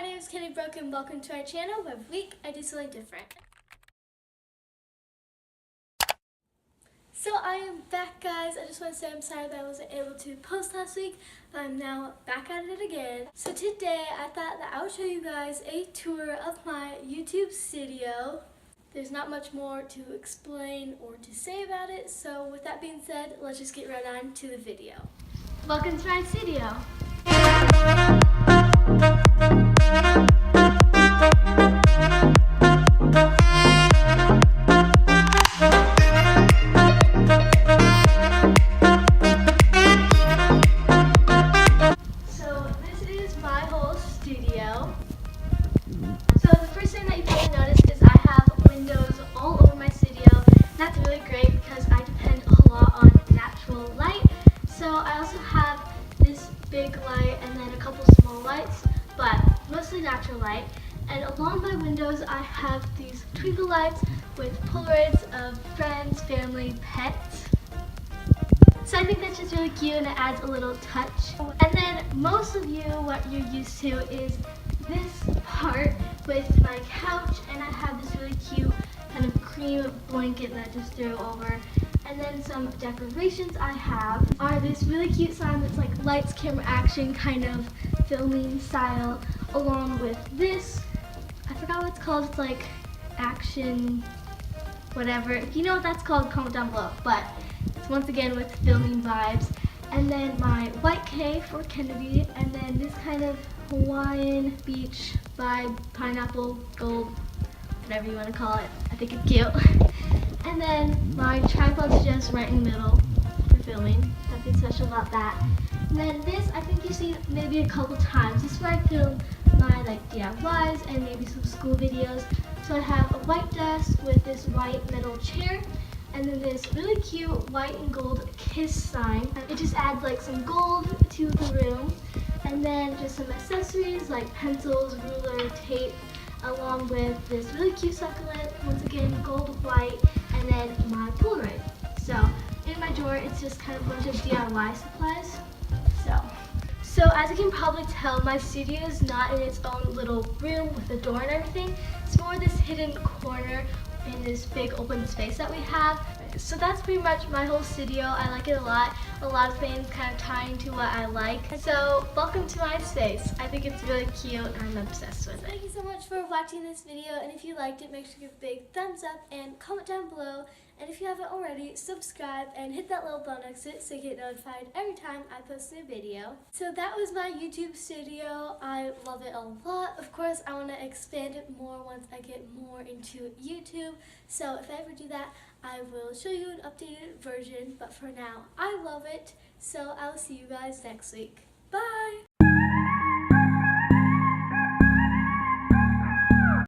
my name is Brooke and welcome to our channel where every week I do something different. So I am back, guys. I just want to say I'm sorry that I wasn't able to post last week, but I'm now back at it again. So today I thought that I would show you guys a tour of my YouTube studio. There's not much more to explain or to say about it, so with that being said, let's just get right on to the video. Welcome to my studio. So the first thing that you probably noticed is I have windows all over my studio. That's really great because I depend a lot on natural light. So I also have this big light and then a couple small lights, but mostly natural light. And along my windows I have these twinkle lights with Polaroids of friends, family, pets. So I think that's just really cute and it adds a little touch. And then most of you, what you're used to is this part with my couch, and I have this really cute kind of cream blanket that I just threw over. And then some decorations I have are this really cute sign that's like lights, camera, action kind of filming style, along with this. I forgot what it's called. It's like action, whatever. If you know what that's called, comment down below. But it's once again with filming vibes. And then my white K for Kennedy, and then this kind of Hawaiian beach vibe, pineapple, gold, whatever you want to call it. I think it's cute. And then my tripod's just right in the middle for filming. Nothing special about that. And then this, I think you've seen maybe a couple times. This is where I film my DIYs and maybe some school videos. So I have a white desk with this white metal chair, and then this really cute white and gold kiss sign. It just adds some gold to the room. And then just some accessories like pencils, ruler, tape, along with this really cute succulent, once again gold, white, and then my Polaroid. So in my drawer it's just kind of a bunch of DIY supplies. So as you can probably tell, my studio is not in its own little room with a door and everything. It's more this hidden corner in this big open space that we have. So that's pretty much my whole studio. I like it a lot. A lot of things kind of tying to what I like. So welcome to my space. I think it's really cute and I'm obsessed with it. Thank you so much for watching this video, and if you liked it, make sure to give a big thumbs up and comment down below. And if you haven't already, subscribe and hit that little bell next to it so you get notified every time I post a video. So that was my YouTube studio. I love it a lot. Of course, I want to expand it more once I get more into YouTube. So if I ever do that, I will show you an updated version. But for now, I love it. So I will see you guys next week. Bye!